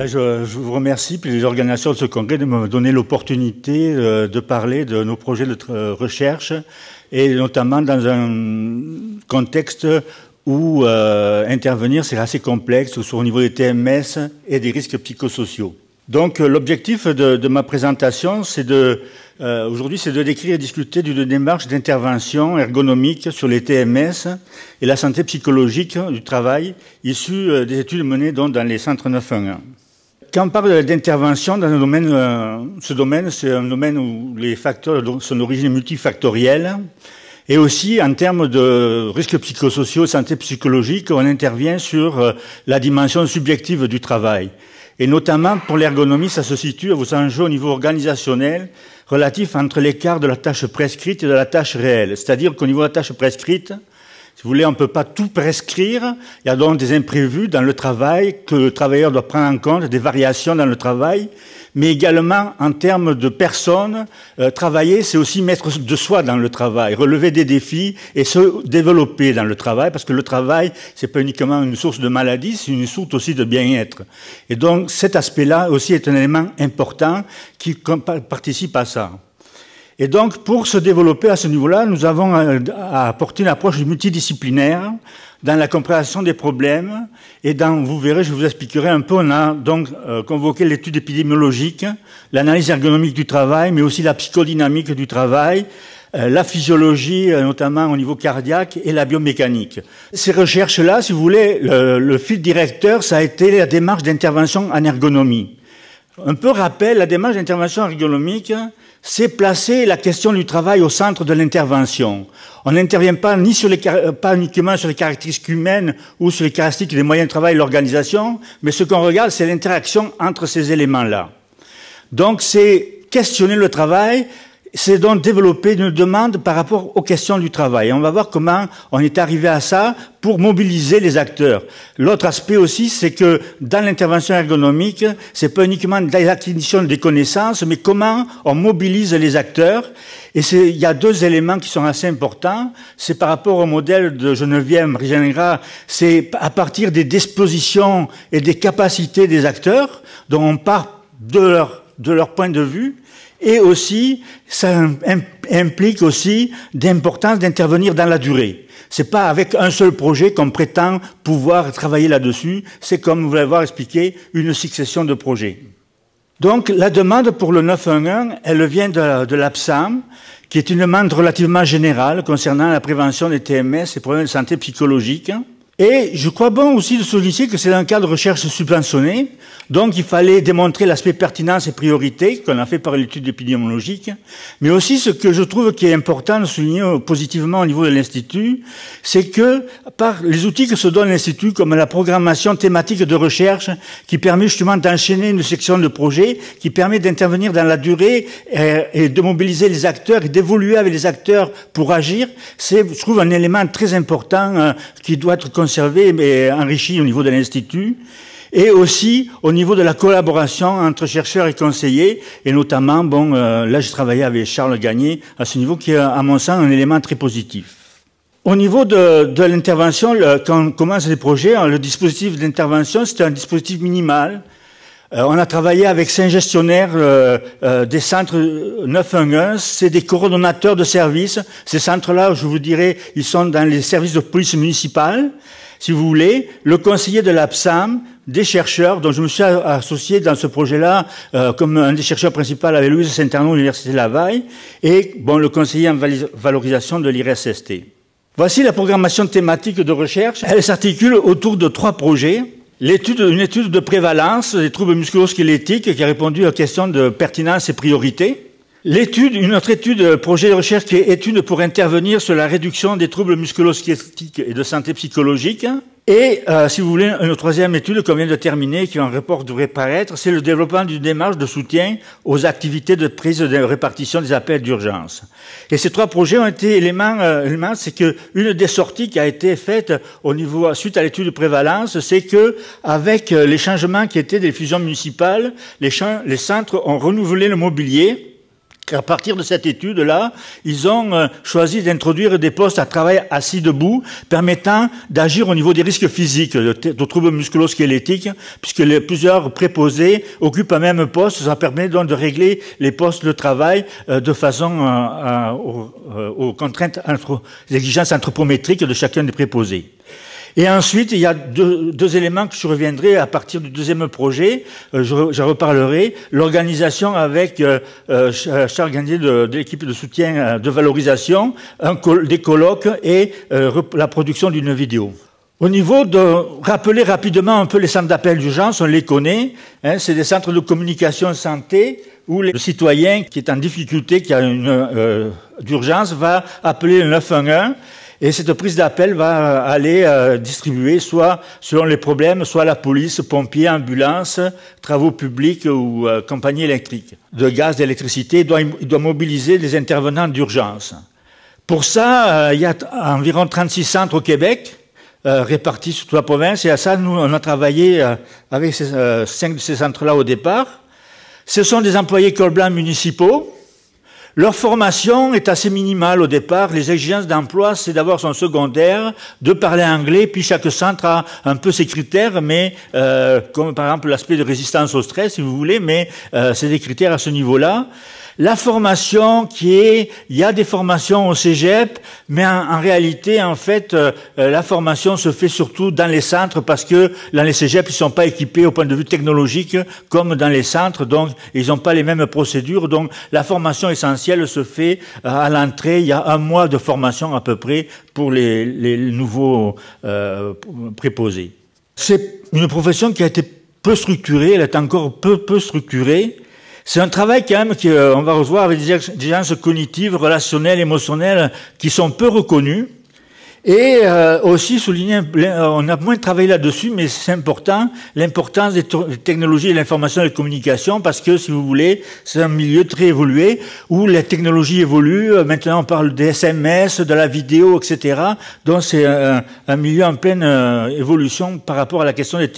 Je vous remercie, puis les organisations de ce congrès, de me donner l'opportunité de parler de nos projets de recherche, et notamment dans un contexte où intervenir c'est assez complexe, que ce soit au niveau des TMS et des risques psychosociaux. Donc l'objectif de ma présentation, c'est aujourd'hui, c'est de décrire et discuter d'une démarche d'intervention ergonomique sur les TMS et la santé psychologique du travail, issue des études menées donc dans les centres 911. Quand on parle d'intervention dans un domaine, ce domaine, c'est un domaine où les facteurs sont d'origine multifactorielle, et aussi en termes de risques psychosociaux et santé psychologique, on intervient sur la dimension subjective du travail. Et notamment, pour l'ergonomie, ça se situe aux enjeux au niveau organisationnel relatif entre l'écart de la tâche prescrite et de la tâche réelle. C'est-à-dire qu'au niveau de la tâche prescrite, si vous voulez, on ne peut pas tout prescrire. Il y a donc des imprévus dans le travail que le travailleur doit prendre en compte, des variations dans le travail, mais également en termes de personnes. Travailler, c'est aussi mettre de soi dans le travail, relever des défis et se développer dans le travail, parce que le travail, c'est pas uniquement une source de maladie, c'est une source aussi de bien-être. Et donc, cet aspect-là aussi est un élément important qui participe à ça. Et donc, pour se développer à ce niveau-là, nous avons apporté une approche multidisciplinaire dans la compréhension des problèmes. Et vous verrez, je vous expliquerai un peu, on a donc convoqué l'étude épidémiologique, l'analyse ergonomique du travail, mais aussi la psychodynamique du travail, la physiologie, notamment au niveau cardiaque, et la biomécanique. Ces recherches-là, si vous voulez, le fil directeur, ça a été la démarche d'intervention en ergonomie. Un peu rappel, la démarche d'intervention ergonomique, c'est placer la question du travail au centre de l'intervention. On n'intervient pas pas uniquement sur les caractéristiques humaines ou sur les caractéristiques des moyens de travail et l'organisation, mais ce qu'on regarde, c'est l'interaction entre ces éléments-là. Donc, c'est questionner le travail, c'est donc développer une demande par rapport aux questions du travail. Et on va voir comment on est arrivé à ça pour mobiliser les acteurs. L'autre aspect aussi, c'est que dans l'intervention ergonomique, c'est pas uniquement l'acquisition des connaissances, mais comment on mobilise les acteurs. Et il y a deux éléments qui sont assez importants. C'est par rapport au modèle de Geneviève Rigengra, c'est à partir des dispositions et des capacités des acteurs, dont on part de leur point de vue. Et aussi, ça implique aussi d'importance d'intervenir dans la durée. C'est pas avec un seul projet qu'on prétend pouvoir travailler là-dessus. C'est comme vous l'avez expliqué, une succession de projets. Donc, la demande pour le 911, elle vient de l'APSAM, qui est une demande relativement générale concernant la prévention des TMS et problèmes de santé psychologique. Et je crois bon aussi de souligner que c'est un cas de recherche subventionné, donc il fallait démontrer l'aspect pertinence et priorité qu'on a fait par l'étude épidémiologique, mais aussi ce que je trouve qui est important de souligner positivement au niveau de l'Institut, c'est que par les outils que se donne l'Institut, comme la programmation thématique de recherche, qui permet justement d'enchaîner une section de projet, qui permet d'intervenir dans la durée et de mobiliser les acteurs et d'évoluer avec les acteurs pour agir, c'est, je trouve, un élément très important qui doit être conservé mais enrichi au niveau de l'Institut, et aussi au niveau de la collaboration entre chercheurs et conseillers, et notamment, là j'ai travaillé avec Charles Gagné à ce niveau qui est à mon sens un élément très positif. Au niveau de l'intervention, quand on commence les projets, le dispositif d'intervention c'est un dispositif minimal. On a travaillé avec 5 gestionnaires des centres 911, c'est des coordonnateurs de services. Ces centres-là, je vous dirais, ils sont dans les services de police municipale, si vous voulez, le conseiller de l'APSAM, des chercheurs, dont je me suis associé dans ce projet-là comme un des chercheurs principaux avec Louise Saint-Arnaud, l'Université Laval, et le conseiller en valorisation de l'IRSST. Voici la programmation thématique de recherche. Elle s'articule autour de 3 projets. Une étude de prévalence des troubles musculo-squelettiques qui a répondu à la question de pertinence et priorité. Une autre étude, projet de recherche qui est étude pour intervenir sur la réduction des troubles musculo-squelettiques et de santé psychologique. Et, si vous voulez, une troisième étude qu'on vient de terminer, qui en rapport devrait paraître, c'est le développement d'une démarche de soutien aux activités de prise de répartition des appels d'urgence. Et ces 3 projets ont été éléments, c'est que une des sorties qui a été faite au niveau, suite à l'étude de prévalence, c'est que, avec les changements qui étaient des fusions municipales, les centres ont renouvelé le mobilier. À partir de cette étude-là, ils ont choisi d'introduire des postes à travail assis debout, permettant d'agir au niveau des risques physiques, de troubles musculo-squelettiques, puisque plusieurs préposés occupent un même poste. Ça permet donc de régler les postes de travail de façon aux contraintes, aux exigences anthropométriques de chacun des préposés. Et ensuite, il y a deux éléments que je reviendrai à partir du deuxième projet. Je reparlerai. L'organisation avec Charles Gandier de l'équipe de soutien de valorisation, des colloques et la production d'une vidéo. Au niveau de rappeler rapidement un peu les centres d'appel d'urgence, on les connaît. Hein, c'est des centres de communication santé où le citoyen qui est en difficulté, qui a une d'urgence, va appeler le 911. Et cette prise d'appel va aller distribuer soit, selon les problèmes, soit la police, pompiers, ambulances, travaux publics ou compagnie électrique. De gaz, d'électricité, il doit mobiliser des intervenants d'urgence. Pour ça, il y a environ 36 centres au Québec, répartis sur toute la province. Et à ça, nous, on a travaillé avec 5 de ces centres-là au départ. Ce sont des employés col blanc municipaux. Leur formation est assez minimale au départ. Les exigences d'emploi, c'est d'avoir son secondaire, de parler anglais, puis chaque centre a un peu ses critères, mais comme par exemple l'aspect de résistance au stress, si vous voulez, mais c'est des critères à ce niveau-là. La formation il y a des formations au cégep, mais en réalité, en fait, la formation se fait surtout dans les centres parce que dans les cégeps, ils sont pas équipés au point de vue technologique comme dans les centres, donc ils n'ont pas les mêmes procédures. Donc la formation essentielle se fait à l'entrée. Il y a 1 mois de formation à peu près pour les nouveaux préposés. C'est une profession qui a été peu structurée, elle est encore peu structurée. C'est un travail quand même qu'on va revoir avec des exigences cognitives, relationnelles, émotionnelles qui sont peu reconnues. Et aussi souligner, on a moins travaillé là-dessus, mais c'est important, l'importance des technologies de l'information et de la communication, parce que, si vous voulez, c'est un milieu très évolué, où les technologies évoluent. Maintenant, on parle des SMS, de la vidéo, etc. Donc, c'est un milieu en pleine évolution par rapport à la question des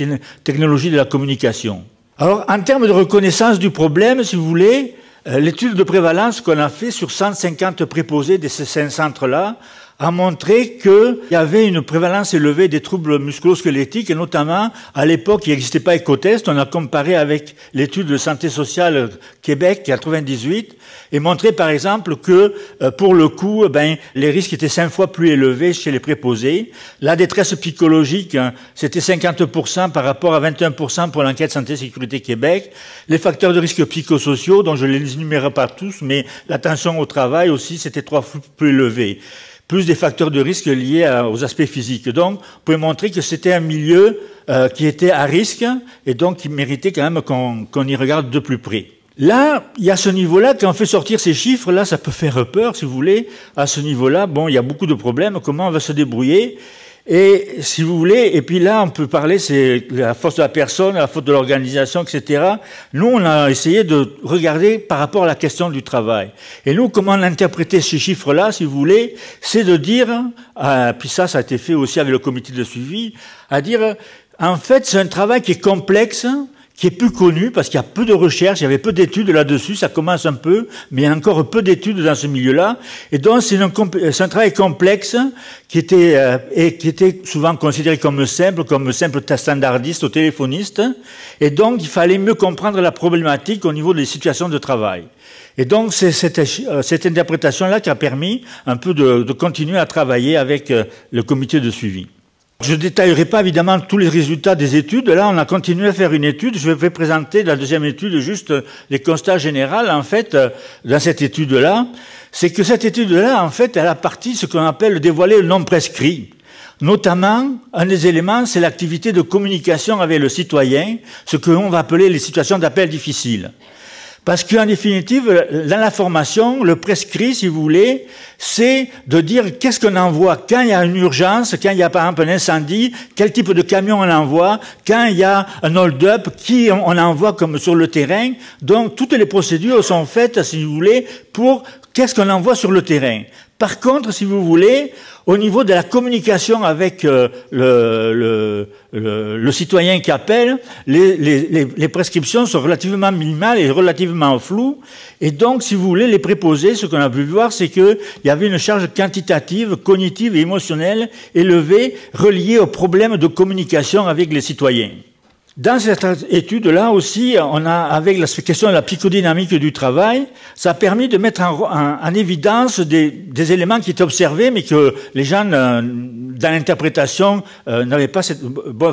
technologies de la communication. Alors, en termes de reconnaissance du problème, si vous voulez, l'étude de prévalence qu'on a fait sur 150 préposés de ces 5 centres-là a montré qu'il y avait une prévalence élevée des troubles musculo-squelettiques, et notamment, à l'époque, il n'existait pas Ecotest. On a comparé avec l'étude de Santé sociale Québec, 98, et montré, par exemple, que, pour le coup, les risques étaient 5 fois plus élevés chez les préposés. La détresse psychologique, c'était 50% par rapport à 21% pour l'enquête Santé-Sécurité Québec. Les facteurs de risque psychosociaux, dont je ne les énumérerai pas tous, mais l'attention au travail aussi, c'était 3 fois plus élevé. Plus des facteurs de risque liés aux aspects physiques. Donc, vous pouvez montrer que c'était un milieu qui était à risque et donc qui méritait quand même qu'on y regarde de plus près. Là, il y a ce niveau-là, quand on fait sortir ces chiffres-là, ça peut faire peur, si vous voulez. À ce niveau-là, bon, il y a beaucoup de problèmes. Comment on va se débrouiller? Et si vous voulez, et puis là, on peut parler, c'est la force de la personne, la faute de l'organisation, etc. Nous, on a essayé de regarder par rapport à la question du travail. Et nous, comment on a interprété ces chiffres-là, si vous voulez, c'est de dire, puis ça a été fait aussi avec le comité de suivi, à dire, en fait, c'est un travail qui est complexe, qui est plus connu parce qu'il y a peu de recherches, il y avait peu d'études là-dessus, ça commence un peu, mais il y a encore peu d'études dans ce milieu-là. Et donc c'est un travail complexe qui était souvent considéré comme simple standardiste ou téléphoniste. Et donc il fallait mieux comprendre la problématique au niveau des situations de travail. Et donc c'est cette interprétation-là qui a permis un peu de continuer à travailler avec le comité de suivi. Je ne détaillerai pas évidemment tous les résultats des études. Là, on a continué à faire une étude. Je vais présenter la deuxième étude juste les constats généraux. En fait, dans cette étude-là, c'est que cette étude-là, en fait, elle a parti ce qu'on appelle dévoiler le non prescrit. Notamment, un des éléments, c'est l'activité de communication avec le citoyen, ce que l'on va appeler les situations d'appel difficiles. Parce qu'en définitive, dans la formation, le prescrit, si vous voulez, c'est de dire qu'est-ce qu'on envoie quand il y a une urgence, quand il y a par exemple un incendie, quel type de camion on envoie, quand il y a un hold-up, qui on envoie comme sur le terrain. Donc, toutes les procédures sont faites, si vous voulez, pour qu'est-ce qu'on envoie sur le terrain. Par contre, si vous voulez, au niveau de la communication avec le citoyen qui appelle, les prescriptions sont relativement minimales et relativement floues. Et donc, si vous voulez, les préposés, ce qu'on a pu voir, c'est qu'il y avait une charge quantitative, cognitive et émotionnelle élevée reliée aux problèmes de communication avec les citoyens. Dans cette étude-là aussi, on a, avec la question de la psychodynamique du travail, ça a permis de mettre en évidence des éléments qui étaient observés, mais que les gens, dans l'interprétation, n'avaient pas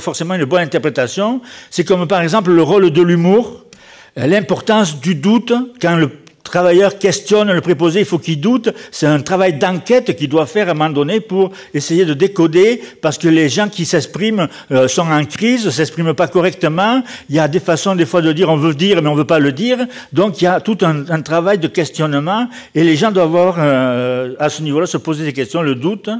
forcément une bonne interprétation. C'est comme par exemple le rôle de l'humour, l'importance du doute, quand le travailleur questionne le préposé, il faut qu'il doute. C'est un travail d'enquête qu'il doit faire à un moment donné pour essayer de décoder, parce que les gens qui s'expriment sont en crise, s'expriment pas correctement. Il y a des façons des fois de dire on veut dire mais on veut pas le dire. Donc il y a tout un travail de questionnement et les gens doivent avoir à ce niveau-là se poser des questions, le doute.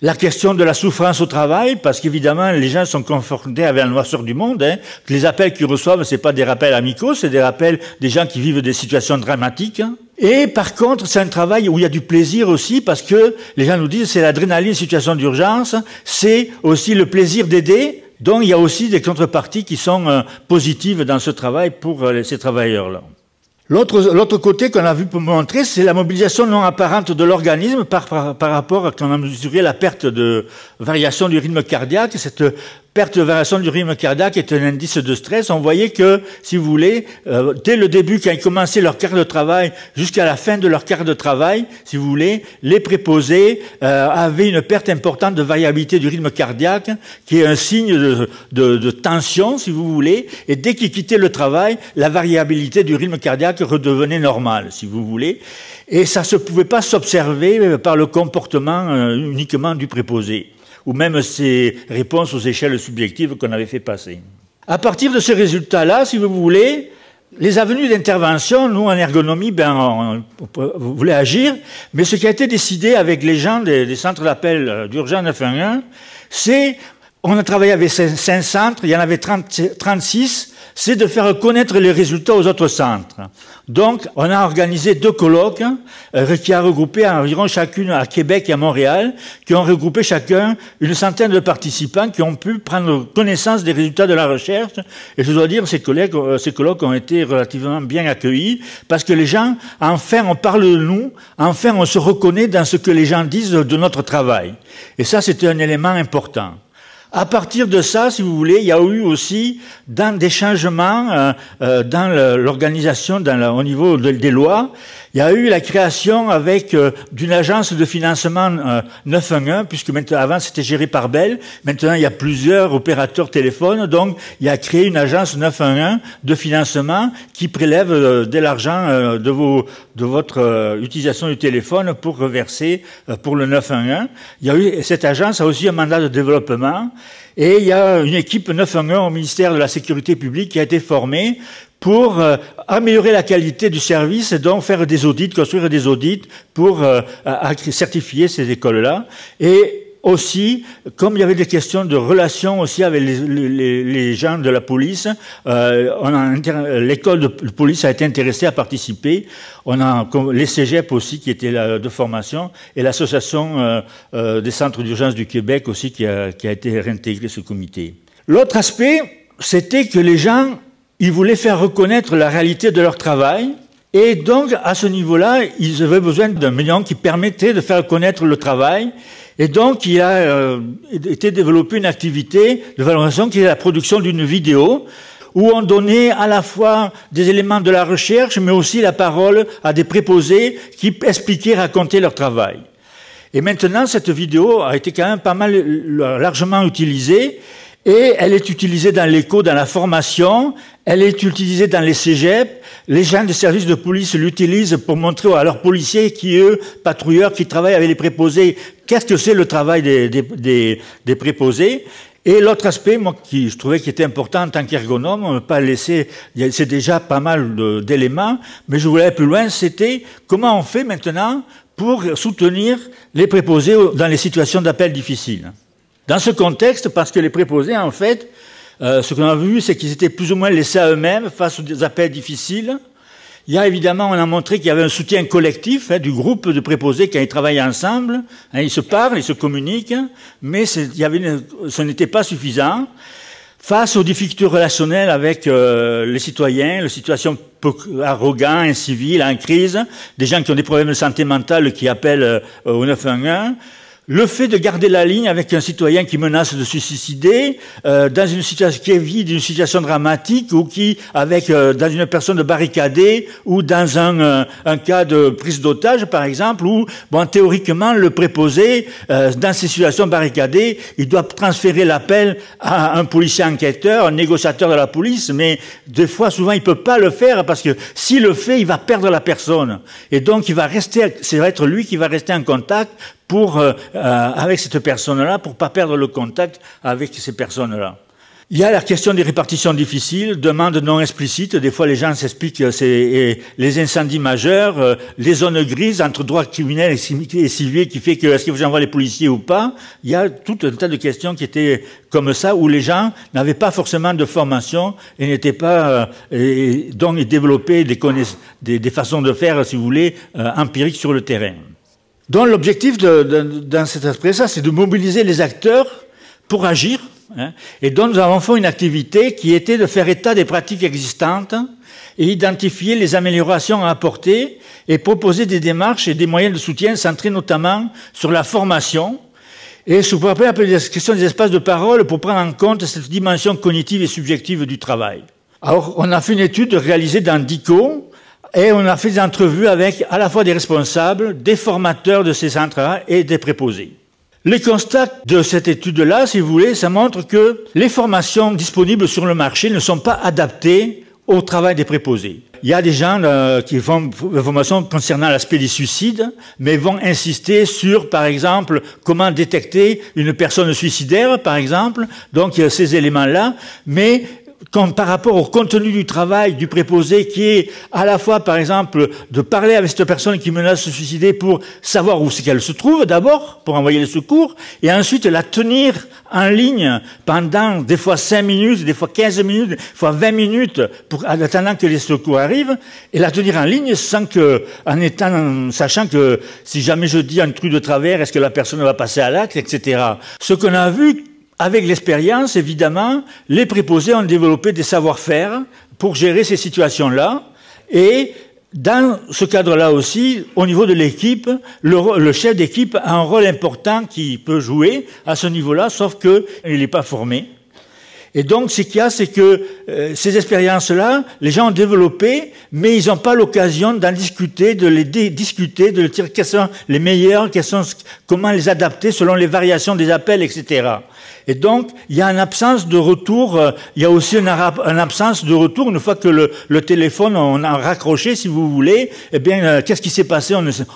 La question de la souffrance au travail, parce qu'évidemment, les gens sont confrontés avec la noirceur du monde. Hein. Les appels qu'ils reçoivent, c'est pas des rappels amicaux, c'est des rappels des gens qui vivent des situations dramatiques. Hein. Et par contre, c'est un travail où il y a du plaisir aussi, parce que les gens nous disent c'est l'adrénaline, situation d'urgence, c'est aussi le plaisir d'aider. Donc il y a aussi des contreparties qui sont positives dans ce travail pour ces travailleurs-là. L'autre côté qu'on a vu pour montrer, c'est la mobilisation non apparente de l'organisme par rapport à quand on a mesuré la perte de variation du rythme cardiaque. Cette perte de variation du rythme cardiaque est un indice de stress. On voyait que, si vous voulez, dès le début, quand ils commençaient leur quart de travail, jusqu'à la fin de leur quart de travail, si vous voulez, les préposés avaient une perte importante de variabilité du rythme cardiaque, qui est un signe de tension, si vous voulez. Et dès qu'ils quittaient le travail, la variabilité du rythme cardiaque redevenait normale, si vous voulez. Et ça ne pouvait pas s'observer par le comportement uniquement du préposé, ou même ses réponses aux échelles subjectives qu'on avait fait passer. À partir de ce résultat-là, si vous voulez, les avenues d'intervention, nous en ergonomie, on voulait agir, mais ce qui a été décidé avec les gens des centres d'appel d'urgence 911, c'est, on a travaillé avec 5 centres, il y en avait 36, c'est de faire connaître les résultats aux autres centres. Donc, on a organisé 2 colloques qui ont regroupé environ chacune à Québec et à Montréal, qui ont regroupé chacun une centaine de participants qui ont pu prendre connaissance des résultats de la recherche. Et je dois dire, ces colloques ont été relativement bien accueillis, parce que les gens, enfin, on parle de nous, enfin, on se reconnaît dans ce que les gens disent de notre travail. Et ça, c'était un élément important. À partir de ça, si vous voulez, il y a eu aussi des changements dans l'organisation, au niveau des lois. Il y a eu la création avec d'une agence de financement 911, puisque maintenant, avant c'était géré par Bell. Maintenant, il y a plusieurs opérateurs téléphones, donc il y a créé une agence 911 de financement qui prélève de l'argent de votre utilisation du téléphone pour reverser pour le 911. Il y a eu, cette agence a aussi un mandat de développement. Et il y a une équipe 911 au ministère de la Sécurité publique qui a été formée pour améliorer la qualité du service et donc faire des audits, construire des audits pour certifier ces écoles-là. Et aussi, comme il y avait des questions de relations aussi avec les gens de la police, l'école de police a été intéressée à participer. On a les cégep aussi qui étaient là de formation et l'association des centres d'urgence du Québec aussi qui a été réintégré ce comité. L'autre aspect, c'était que les gens, ils voulaient faire reconnaître la réalité de leur travail. Et donc, à ce niveau-là, ils avaient besoin d'un médium qui permettait de faire connaître le travail. Et donc, il a été développé une activité de valorisation qui est la production d'une vidéo où on donnait à la fois des éléments de la recherche, mais aussi la parole à des préposés qui expliquaient, racontaient leur travail. Et maintenant, cette vidéo a été quand même pas mal largement utilisée. Et elle est utilisée dans l'éco, dans la formation, elle est utilisée dans les cégeps. Les gens des services de police l'utilisent pour montrer à leurs policiers qui, eux, patrouilleurs, qui travaillent avec les préposés, qu'est-ce que c'est le travail des préposés. Et l'autre aspect, moi, qui je trouvais qui était important en tant qu'ergonome, on ne peut pas laisser, c'est déjà pas mal d'éléments, mais je voulais aller plus loin, c'était comment on fait maintenant pour soutenir les préposés dans les situations d'appel difficiles. Dans ce contexte, parce que les préposés, en fait, ce qu'on a vu, c'est qu'ils étaient plus ou moins laissés à eux-mêmes face aux appels difficiles. Il y a évidemment, on a montré qu'il y avait un soutien collectif du groupe de préposés quand ils travaillent ensemble. Ils se parlent, ils se communiquent, mais ce n'était pas suffisant. Face aux difficultés relationnelles avec les citoyens, les situations arrogantes, inciviles, en crise, des gens qui ont des problèmes de santé mentale qui appellent au 911, le fait de garder la ligne avec un citoyen qui menace de se suicider, dans une situation qui vit d'une situation dramatique ou qui, dans une personne barricadée ou dans un cas de prise d'otage, par exemple, où, bon, théoriquement, le préposé, dans ces situations barricadées, il doit transférer l'appel à un policier enquêteur, un négociateur de la police, mais des fois, souvent, il peut pas le faire parce que s'il le fait, il va perdre la personne. Et donc, ça va être lui qui va rester en contact avec cette personne-là, pour pas perdre le contact avec ces personnes-là. Il y a la question des répartitions difficiles, demandes non explicites. Des fois, les gens s'expliquent que c'est les incendies majeurs, les zones grises entre droit criminel et civil qui fait que est-ce que vous envoyez les policiers ou pas. Il y a tout un tas de questions qui étaient comme ça, où les gens n'avaient pas forcément de formation et n'étaient pas, donc ils développaient des façons de faire, si vous voulez, empiriques sur le terrain. Donc l'objectif dans cet aspect-là, c'est de mobiliser les acteurs pour agir. Et donc nous avons fait une activité qui était de faire état des pratiques existantes et identifier les améliorations à apporter et proposer des démarches et des moyens de soutien centrés notamment sur la formation et sous la question des espaces de parole pour prendre en compte cette dimension cognitive et subjective du travail. Alors on a fait une étude réalisée dans DICO. Et on a fait des entrevues avec à la fois des responsables, des formateurs de ces centres-là et des préposés. Les constats de cette étude-là, si vous voulez, ça montre que les formations disponibles sur le marché ne sont pas adaptées au travail des préposés. Il y a des gens qui font des formations concernant l'aspect des suicides, mais vont insister sur, par exemple, comment détecter une personne suicidaire, par exemple. Donc, il y a ces éléments-là, mais par rapport au contenu du travail du préposé qui est à la fois, par exemple, de parler avec cette personne qui menace de se suicider pour savoir où c'est qu'elle se trouve d'abord, pour envoyer les secours, et ensuite la tenir en ligne pendant des fois 5 minutes, des fois 15 minutes, des fois 20 minutes, en attendant que les secours arrivent, et la tenir en ligne sachant que si jamais je dis un truc de travers, est-ce que la personne va passer à l'acte, etc. Ce qu'on a vu, avec l'expérience, évidemment, les préposés ont développé des savoir-faire pour gérer ces situations-là. Et dans ce cadre-là aussi, au niveau de l'équipe, le chef d'équipe a un rôle important qu'il peut jouer à ce niveau-là, sauf qu'il n'est pas formé. Et donc, ce qu'il y a, c'est que ces expériences-là, les gens ont développé, mais ils n'ont pas l'occasion d'en discuter, de les discuter, de le dire quels sont les meilleurs, comment les adapter selon les variations des appels, etc. Et donc, il y a une absence de retour, il y a aussi une absence de retour une fois que le téléphone, on a raccroché, si vous voulez, eh bien, qu'est-ce qui s'est passé?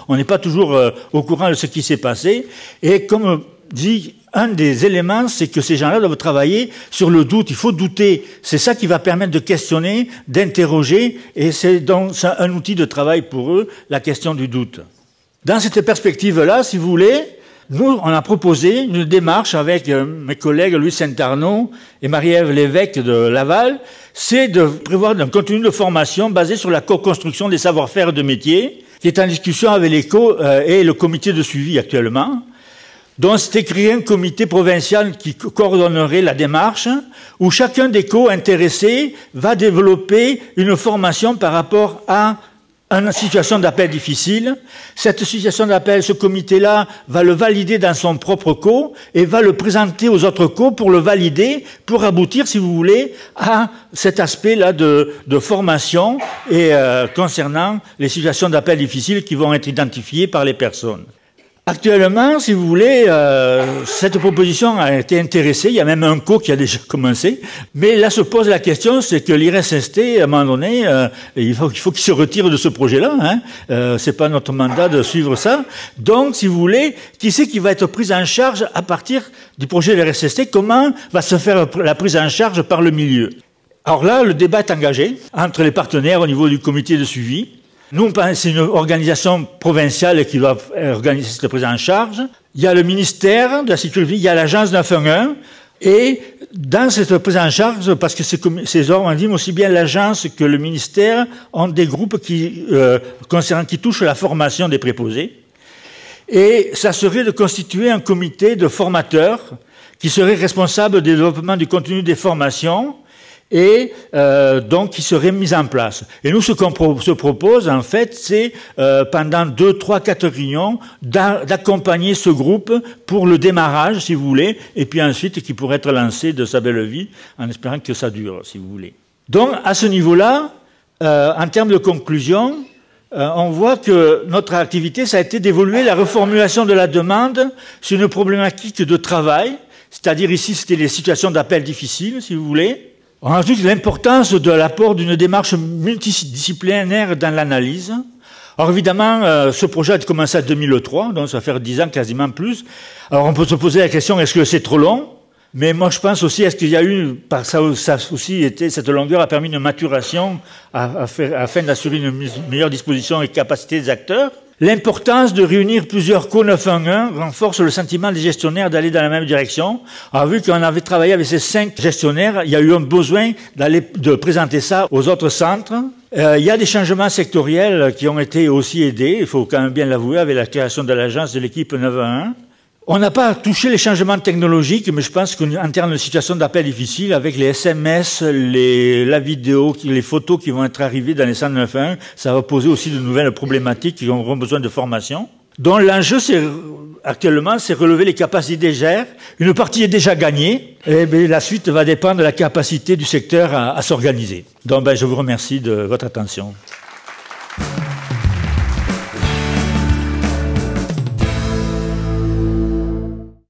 On n'est pas toujours au courant de ce qui s'est passé. Et comme dit, un des éléments, c'est que ces gens-là doivent travailler sur le doute. Il faut douter. C'est ça qui va permettre de questionner, d'interroger, et c'est donc un outil de travail pour eux, la question du doute. Dans cette perspective-là, si vous voulez, nous, on a proposé une démarche avec mes collègues Louis Saint-Arnaud et Marie-Ève Lévesque de Laval, c'est de prévoir un contenu de formation basé sur la co-construction des savoir-faire de métier, qui est en discussion avec l'ECO et le comité de suivi actuellement. Donc, c'était créer un comité provincial qui coordonnerait la démarche, où chacun des co-intéressés va développer une formation par rapport à une situation d'appel difficile. Cette situation d'appel, ce comité-là va le valider dans son propre co et va le présenter aux autres co pour le valider, pour aboutir, si vous voulez, à cet aspect-là de formation et concernant les situations d'appel difficiles qui vont être identifiées par les personnes. Actuellement, si vous voulez, cette proposition a été intéressée. Il y a même un co qui a déjà commencé. Mais là se pose la question, c'est que l'IRSST, à un moment donné, il faut qu'il se retire de ce projet-là. C'est pas notre mandat de suivre ça. Donc, si vous voulez, qui c'est qui va être pris en charge à partir du projet de l'IRSST? Comment va se faire la prise en charge par le milieu? Alors là, le débat est engagé entre les partenaires au niveau du comité de suivi. Nous, c'est une organisation provinciale qui doit organiser cette prise en charge. Il y a le ministère de la Sécurité, il y a l'agence 911, et dans cette prise en charge, parce que ces organismes, aussi bien l'agence que le ministère, ont des groupes qui touchent la formation des préposés. Et ça serait de constituer un comité de formateurs qui serait responsable du développement du contenu des formations et donc qui serait mis en place. Et nous, ce qu'on se propose, en fait, c'est pendant 2, 3, 4 réunions, d'accompagner ce groupe pour le démarrage, si vous voulez, et puis ensuite qui pourrait être lancé de sa belle vie, en espérant que ça dure, si vous voulez. Donc, à ce niveau-là, en termes de conclusion, on voit que notre activité, ça a été d'évoluer la reformulation de la demande sur une problématique de travail, c'est-à-dire ici, c'était les situations d'appel difficiles, si vous voulez. On ajoute l'importance de l'apport d'une démarche multidisciplinaire dans l'analyse. Alors évidemment, ce projet a commencé en 2003, donc ça va faire 10 ans, quasiment plus. Alors on peut se poser la question, est-ce que c'est trop long? Mais moi je pense aussi, est-ce qu'il y a eu, ça aussi été, cette longueur a permis une maturation afin d'assurer une meilleure disposition et capacité des acteurs? L'importance de réunir plusieurs co-911 renforce le sentiment des gestionnaires d'aller dans la même direction. Alors, vu qu'on avait travaillé avec ces 5 gestionnaires, il y a eu un besoin de présenter ça aux autres centres. Il y a des changements sectoriels qui ont été aussi aidés, il faut quand même bien l'avouer, avec la création de l'agence de l'équipe 911. On n'a pas touché les changements technologiques, mais je pense qu'en termes de situation d'appel difficile, avec les SMS, la vidéo, les photos qui vont être arrivées dans les centres 911, ça va poser aussi de nouvelles problématiques qui auront besoin de formation. Donc l'enjeu, actuellement, c'est relever les capacités des GER. Une partie est déjà gagnée, et la suite va dépendre de la capacité du secteur à s'organiser. Donc je vous remercie de votre attention.